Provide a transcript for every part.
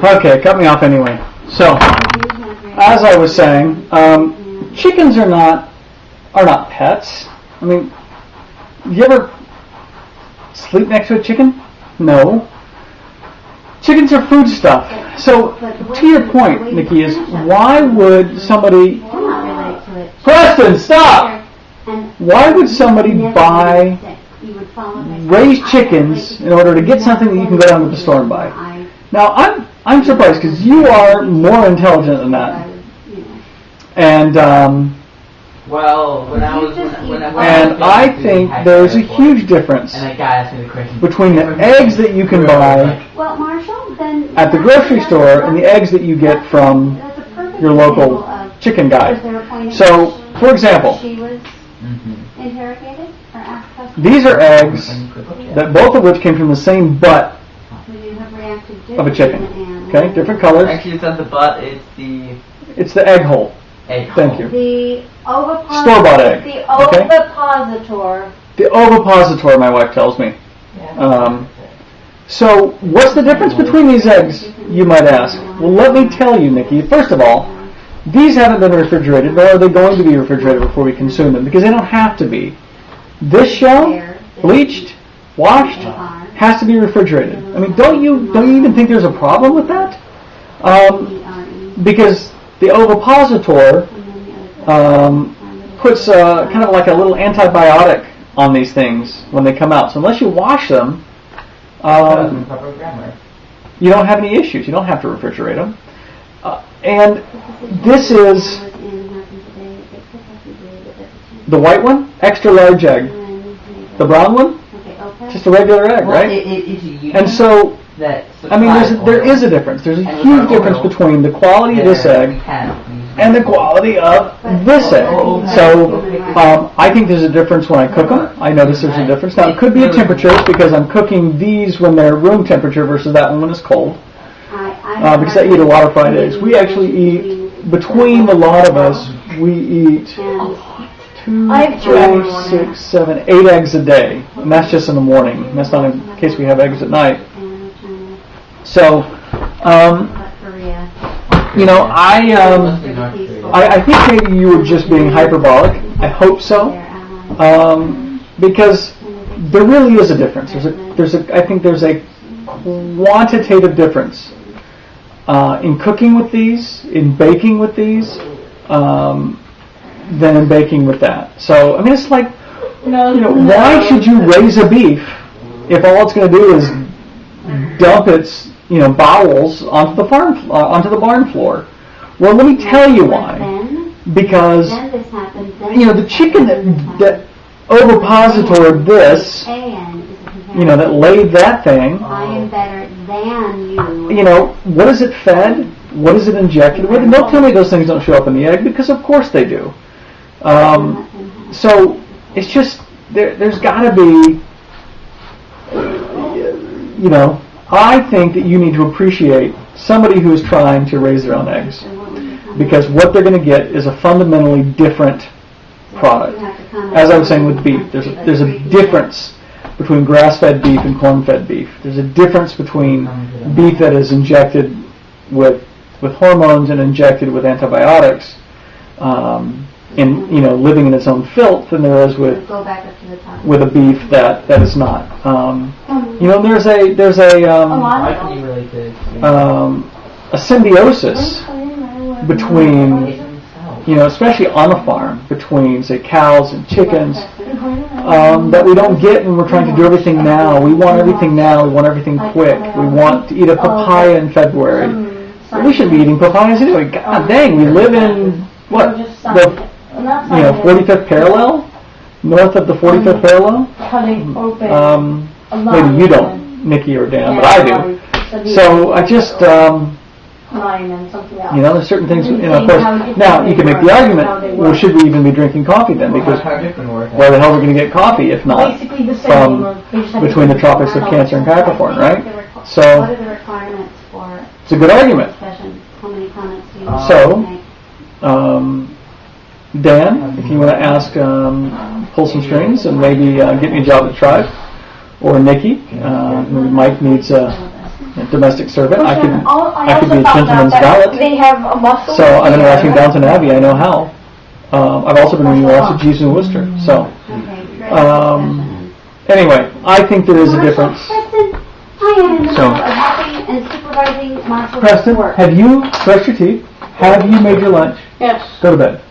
Okay, cut me off anyway. So, as I was saying, chickens are not pets. I mean, you ever sleep next to a chicken? No. Chickens are food stuff. So, to your point, Nikki, is why would somebody... Preston, stop! Why would somebody buy raised chickens in order to get something that you can go down to the store and buy? Now, I'm surprised because you are more intelligent than that. And I think there's a huge difference between the eggs that you can buy at the grocery store and the eggs that you get from your local chicken guy. So, for example, these are eggs that both of which came from the same butt of a chicken. Okay, different colors. Actually, it's not the butt; it's the egg hole. Thank you. The store-bought egg. The ovipositor. The ovipositor, my wife tells me. So, what's the difference between these eggs, you might ask? Well, let me tell you, Nikki. First of all, these haven't been refrigerated, nor are they going to be refrigerated before we consume them, because they don't have to be. This shell, bleached, washed, has to be refrigerated. I mean, don't you even think there's a problem with that? Because the ovipositor puts kind of like a little antibiotic on these things when they come out. So unless you wash them, you don't have any issues. You don't have to refrigerate them. And this is the white one, extra large egg. The brown one, just a regular egg, right? And so, I mean, there is a difference. There's a huge difference between the quality of this egg and the quality of this egg. So, I think there's a difference when I cook them. I notice there's a difference. Now, it could be a temperature because I'm cooking these when they're room temperature versus that one when it's cold. Because I eat a lot of fried eggs. We actually eat, between the lot of us, we eat 2, 4, 6, 7, 8 eggs a day. And that's just in the morning. And that's not in case we have eggs at night. So, I think maybe you were just being hyperbolic. I hope so. Because there really is a difference. I think there's a quantitative difference in cooking with these, in baking with these, than in baking with that. So, I mean, it's like, why should you raise a beef if all it's going to do is dump its, bowels onto the barn floor? Well, let me tell you why. Because, the chicken that ovipositored this, that laid that thing, I am better than you. What is it fed? What is it injected with? And don't tell me those things don't show up in the egg, because of course they do. So it's just there's got to be, I think that you need to appreciate somebody who is trying to raise their own eggs, because what they're going to get is a fundamentally different product. As I was saying with beef, there's a difference between grass-fed beef and corn-fed beef. There's a difference between beef that is injected with hormones and injected with antibiotics, living in its own filth, than there is with a beef that is not. There's a symbiosis between, especially on a farm, between, say, cows and chickens, that we don't get when we're trying to do everything now. We want everything now. We want everything quick. We want to eat a papaya in February. We shouldn't be eating papayas anyway. God dang, we live in, what, the 45th parallel? North of the 45th parallel? Maybe you don't, Nikki or Dan, but I do. So I just, there's certain things, of course. Now, you can make the argument, well, should we even be drinking coffee then? Because where the hell are we going to get coffee if not from between the tropics of Cancer and Capricorn, right? So, it's a good argument. So, Dan, if you want to ask, pull some strings and maybe get me a job at Tribe, or Nikki, Mike needs a domestic servant. I could be a found gentleman's out that valet. They have a muscle. So I've been watching Downton Abbey. I know how. I've also been reading lots of Jeeves and Wooster. So anyway, I think there is a difference. Preston, I am in the middle of helping and supervising Marshall's Preston, work. have you brushed your teeth? Have you made your lunch? Yes. Go to bed.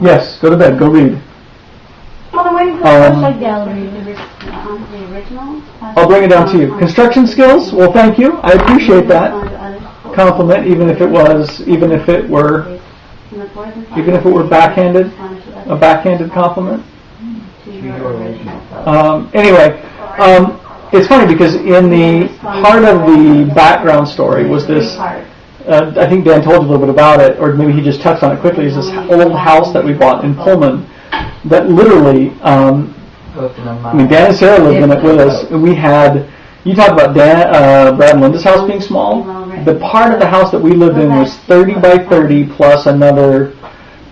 Yes, go to bed. Go read. Well, I'm waiting for the upside gallery. The original? I'll bring it down to you. Construction skills? Well, thank you. I appreciate that compliment, even if it were backhanded, a backhanded compliment. Anyway, it's funny because in the part of the background story was this. I think Dan told you a little bit about it, or maybe he just touched on it quickly. Is this old house that we bought in Pullman that literally, Dan and Sarah lived in it with us, and we had. You talk about Brad and Linda's house being small. The part of the house that we lived in was 30 by 30 plus another,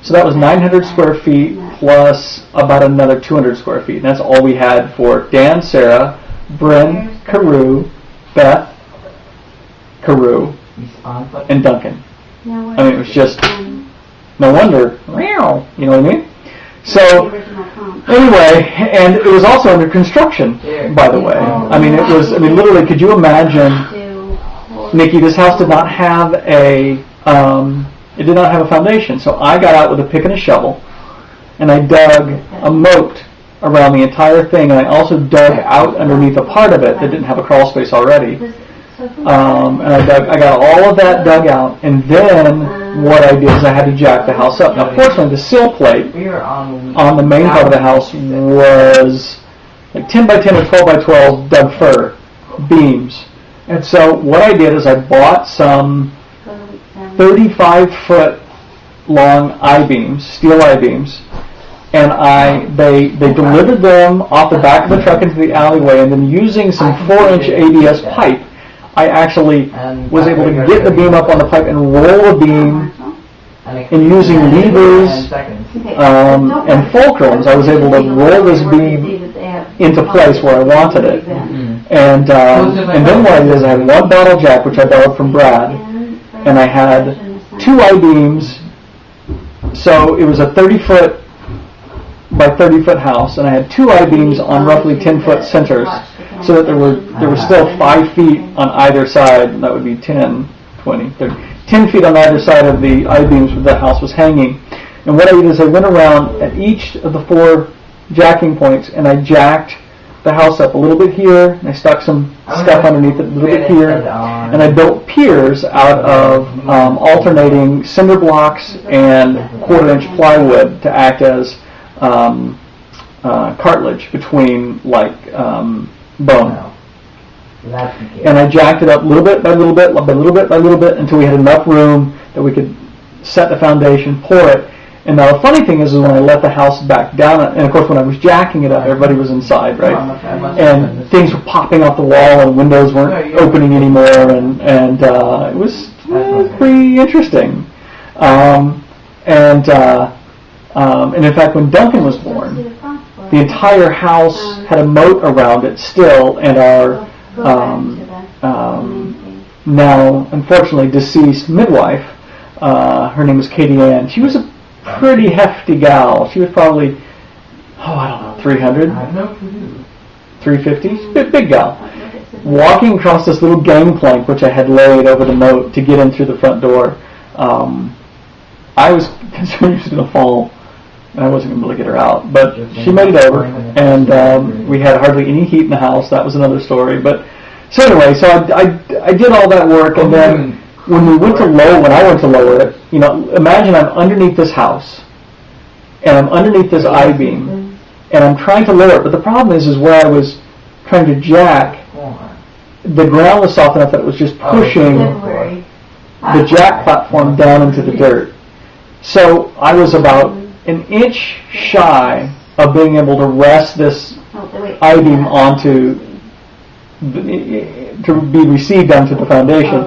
so that was 900 square feet plus about another 200 square feet. And that's all we had for Dan, Sarah, Bryn, Carew, Beth, Carew, and Duncan. I mean, it was just, no wonder, you know what I mean? So, anyway, and it was also under construction, by the way. I mean, literally, could you imagine, Nikki, this house did not have a foundation. So I got out with a pick and a shovel, and I dug a moat around the entire thing, and I also dug out underneath a part of it that didn't have a crawl space already. And I got all of that dug out, and then what I did is I had to jack the house up. Now, fortunately, the sill plate on the main part of the house was like 10 by 10 or 12 by 12 Doug fir beams. And so what I did is I bought some 35-foot long I-beams, steel I-beams, and they delivered them off the back of the truck into the alleyway, and then using some 4-inch ABS pipe, I actually was able to get the beam up on the pipe and roll the beam, and using levers and fulcrums, I was able to roll this beam into place where I wanted it. And then what I did is I had one bottle jack, which I borrowed from Brad, and I had 2 I-beams, so it was a 30-foot by 30-foot house, and I had 2 I-beams on roughly 10-foot centers, so that there were still 5 feet on either side, and that would be 10, 20, 30, 10 feet on either side of the I-beams where the house was hanging. And what I did is I went around at each of the 4 jacking points, and I jacked the house up a little bit here, and I stuck some stuff underneath it a little bit here, and I built piers out of alternating cinder blocks and 1/4-inch plywood to act as cartilage between bone. And I jacked it up little bit by little bit by little bit by little bit until we had enough room that we could set the foundation, pour it. And now the funny thing is when I let the house back down, and of course when I was jacking it up, everybody was inside, right? And things were popping off the wall, and windows weren't opening anymore, and it was pretty interesting. And in fact, when Duncan was born, the entire house had a moat around it still, and our now unfortunately deceased midwife, her name was Katie Ann. She was a pretty hefty gal. She was probably, 300, 350, big gal. Walking across this little gangplank, which I had laid over the moat to get in through the front door, I was concerned she was going to fall, and I wasn't going to be able to get her out. But she made it over, and we had hardly any heat in the house. That was another story. But so anyway, so I did all that work, and then when I went to lower it, imagine I'm underneath this house, and I'm underneath this I-beam, and I'm trying to lower it. But the problem is where I was trying to jack, the ground was soft enough that it was just pushing the jack platform down into the dirt. So I was about an inch shy of being able to rest this I-beam onto, to be received onto the foundation,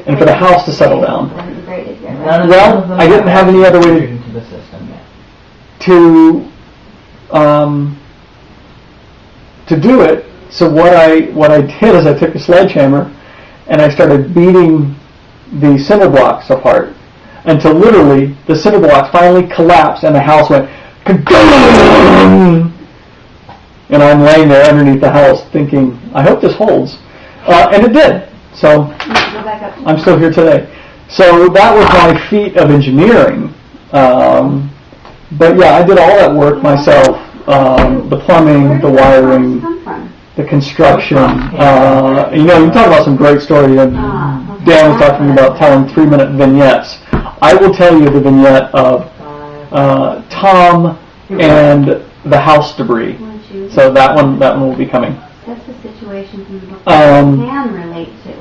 and for the house to settle down. Well, I didn't have any other way to do it So what I did is I took a sledgehammer and I started beating the cinder blocks apart until literally the cinder blocks finally collapsed and the house went ka-boom! And I'm laying there underneath the house thinking, I hope this holds. And it did. So I'm still here today. So that was my feat of engineering. But yeah, I did all that work myself. The plumbing, the wiring, the construction. You talk about some great stories. Dan was talking about telling 3-minute vignettes. I will tell you the vignette of Tom and the house debris. So that one will be coming. That's the situation people can relate to.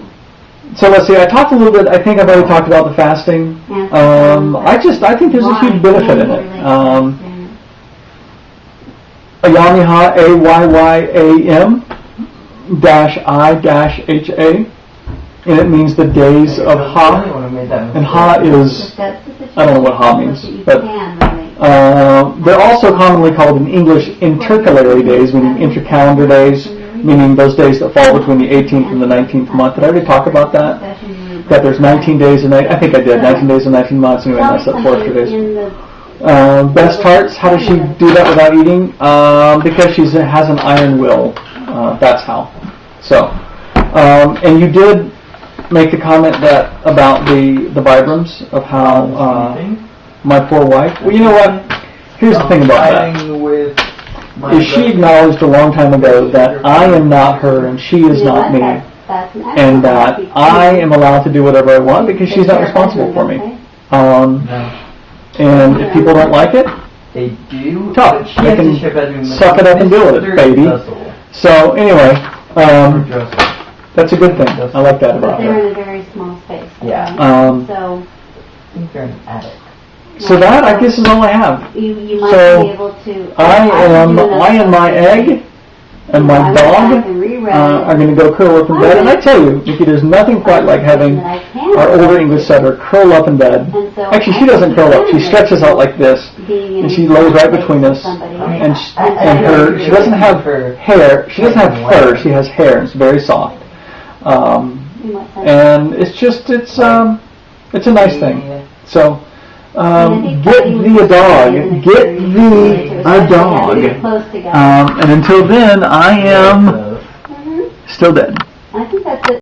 So let's see. I talked a little bit. I think I've already talked about the fasting. I think there's a huge benefit in it. Ayamha, AYYAM -I-HA, and it means the days of Ha. And Ha is, I don't know what Ha means, but they're also commonly called in English intercalary days, meaning intercalendar days, meaning those days that fall between the 18th and the 19th month. Did I already talk about that? That there's 19 days and I think I did, 19 days and 19 months, anyway, that's up 4 extra days. Best tarts, how does she do that without eating? Because she has an iron will. That's how. So, and you did make the comment that about the Vibrams of how my poor wife. Well, you know what? Here's the thing about that. Is she acknowledged a long time ago that I am not her and she is not me, and that I am allowed to do whatever I want because she's not responsible for me. And if people don't like it, they do. Tough. They can suck it up and deal with it, baby. So anyway, that's a good thing. I like that about They're her. in a very small space. Yeah. So I think they're an attic. So that, I guess, is all I have. You might be able to. I and my egg and my dog are going to go curl up in bed. And I tell you, Nikki, there's nothing quite like having our older English setter curl up in bed. Actually, she doesn't curl up. She stretches out like this, and she lays right between us. And she doesn't have hair. She doesn't have fur. She has hair. It's very soft. And it's a nice thing. So. Get thee a dog. Get thee a dog. And until then, I am still dead. I think that's it.